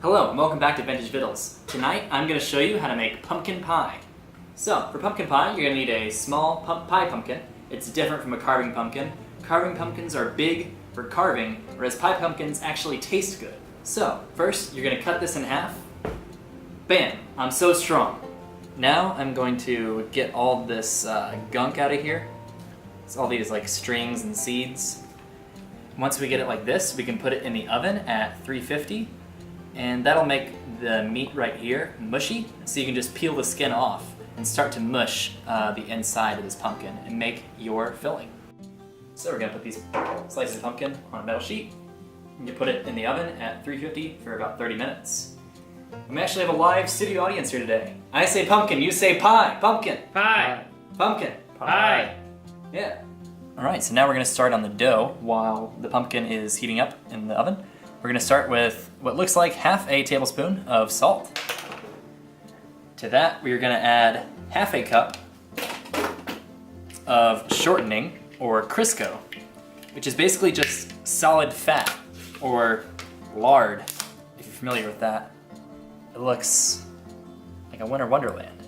Hello and welcome back to Vintage Vittles. Tonight I'm going to show you how to make pumpkin pie. So for pumpkin pie you're going to need a small pie pumpkin. It's different from a carving pumpkin. Carving pumpkins are big for carving, whereas pie pumpkins actually taste good. So first you're going to cut this in half. Bam! I'm so strong. Now I'm going to get all this gunk out of here. It's all these like strings and seeds. Once we get it like this, we can put it in the oven at 350, and that'll make the meat right here mushy, so you can just peel the skin off and start to mush the inside of this pumpkin and make your filling. So we're gonna put these slices of pumpkin on a metal sheet, and you put it in the oven at 350 for about 30 minutes. We actually have a live studio audience here today. I say pumpkin, you say pie. Pumpkin. Pie. Pumpkin. Pie. Yeah. Alright, so now we're going to start on the dough while the pumpkin is heating up in the oven. We're going to start with what looks like half a tablespoon of salt. To that, we're going to add half a cup of shortening, or crisco, which is basically just solid fat, or lard, if you're familiar with that. It looks like a winter wonderland.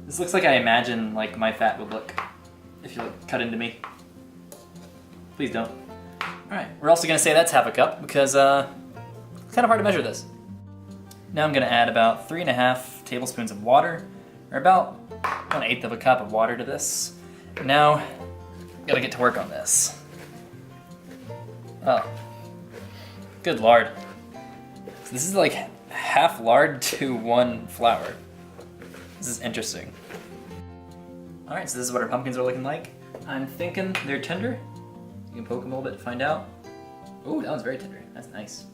This looks like I imagine like my fat would look if you cut into me. Please don't. Alright, we're also going to say that's half a cup because it's kind of hard to measure this. Now I'm going to add about 3.5 tablespoons of water, or about 1/8 of a cup of water to this. Now, gotta get to work on this. Oh, good lard. So this is like half lard to 1 flour. This is interesting. Alright, so this is what our pumpkins are looking like. I'm thinking they're tender. You can poke them a little bit to find out. Ooh, that one's very tender. That's nice.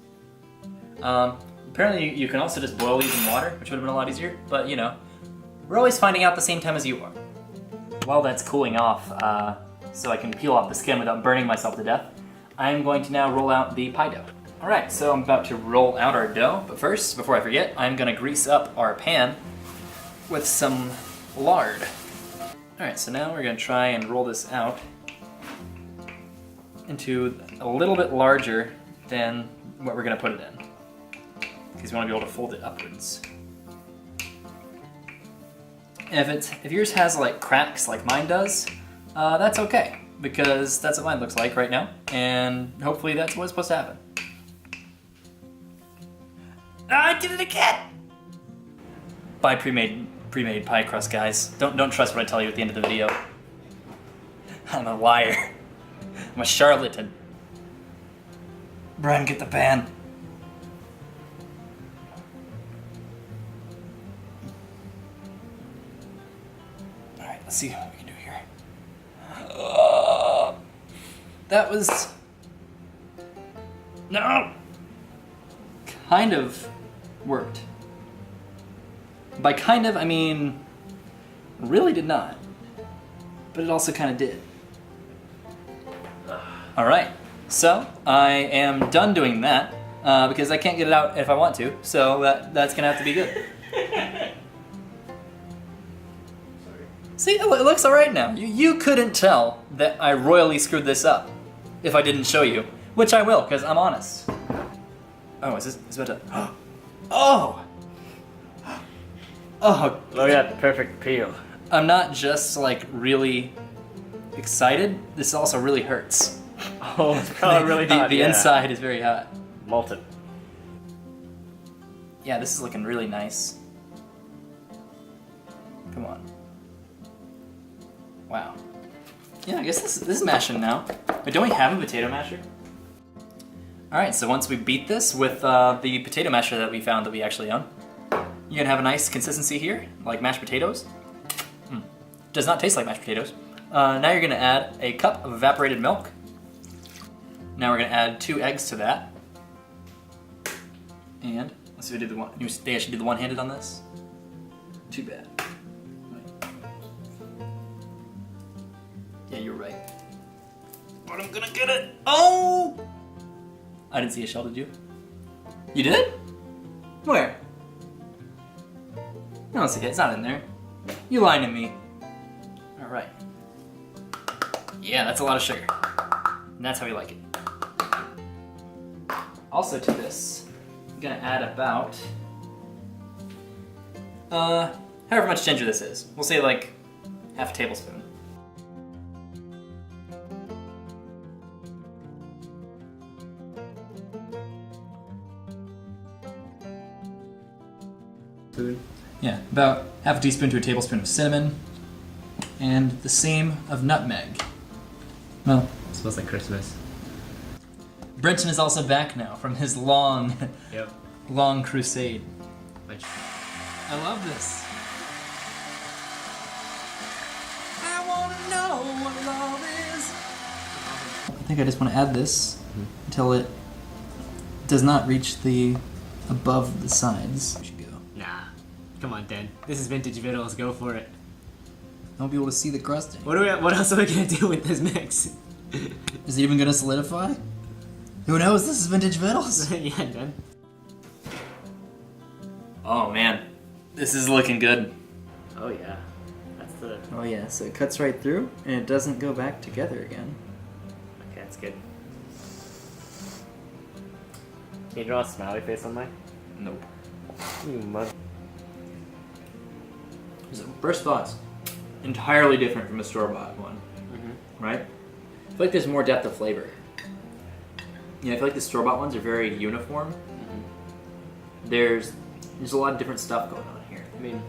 Apparently you can also just boil these in water, which would have been a lot easier, but you know, we're always finding out the same time as you are. While that's cooling off, so I can peel off the skin without burning myself to death, I'm going to now roll out the pie dough. Alright, so I'm about to roll out our dough, but first, before I forget, I'm going to grease up our pan with some lard. Alright, so now we're going to try and roll this out into a little bit larger than what we're going to put it in, because we want to be able to fold it upwards. If yours has like cracks like mine does, that's okay, because that's what mine looks like right now, and hopefully that's what's supposed to happen. I did it again! Buy pre-made pie crust, guys. Don't trust what I tell you at the end of the video. I'm a liar. I'm a charlatan. Brian, get the pan. Alright, let's see what we can do here. That was... No! Kind of worked. By kind of, I mean, really did not. But it also kind of did. Alright, so I am done doing that, because I can't get it out if I want to, so that's gonna have to be good. See, it looks alright now. You couldn't tell that I royally screwed this up if I didn't show you, which I will, because I'm honest. Oh, is this about to... Oh! Oh, Look at that perfect peel. I'm not just like really excited, this also really hurts. Oh, it's probably really hot. The inside is very hot. Molten. Yeah, this is looking really nice. Come on. Wow. Yeah, I guess this is mashing now. But don't we have a potato masher? Alright, so once we beat this with the potato masher that we found that we actually own, you're gonna have a nice consistency here, like mashed potatoes. Does not taste like mashed potatoes. Now you're gonna add a cup of evaporated milk. Now we're gonna add 2 eggs to that. And let's see if I do the one. You think I should do the one-handed on this? Too bad. Yeah, you're right. But I'm gonna get it. Oh! I didn't see a shell, did you? You did? Where? No, it's okay, it's not in there. You lying to me. Alright. Yeah, that's a lot of sugar. And that's how we like it. Also to this, I'm gonna add about, however much ginger this is. We'll say like half a tablespoon. Food. Yeah, about half a teaspoon to a tablespoon of cinnamon, and the same of nutmeg. Well, It smells like Christmas. Brenton is also back now from his long, Yep. long crusade. Like, I love this. I wanna know what love is. I think I just want to add this until it does not reach the above the sides. We should go. nah. Come on, Dan. This is vintage vittles. Go for it. I won't be able to see the crust anymore. What else are we gonna do with this mix? Is it even gonna solidify? Who knows? This is vintage vittles. Yeah, Dan. Oh man, this is looking good. Oh yeah. That's the. Oh yeah, so it cuts right through and it doesn't go back together again. Okay, that's good. Can you draw a smiley face on mine? Nope. You mother. So first thoughts, entirely different from a store-bought one, right? I feel like there's more depth of flavor. Yeah, I feel like the store-bought ones are very uniform. There's a lot of different stuff going on here. I mean,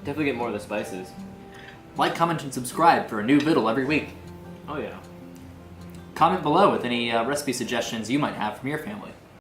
definitely get more of the spices. Like, comment, and subscribe for a new viddle every week. Oh yeah. Comment below with any recipe suggestions you might have from your family.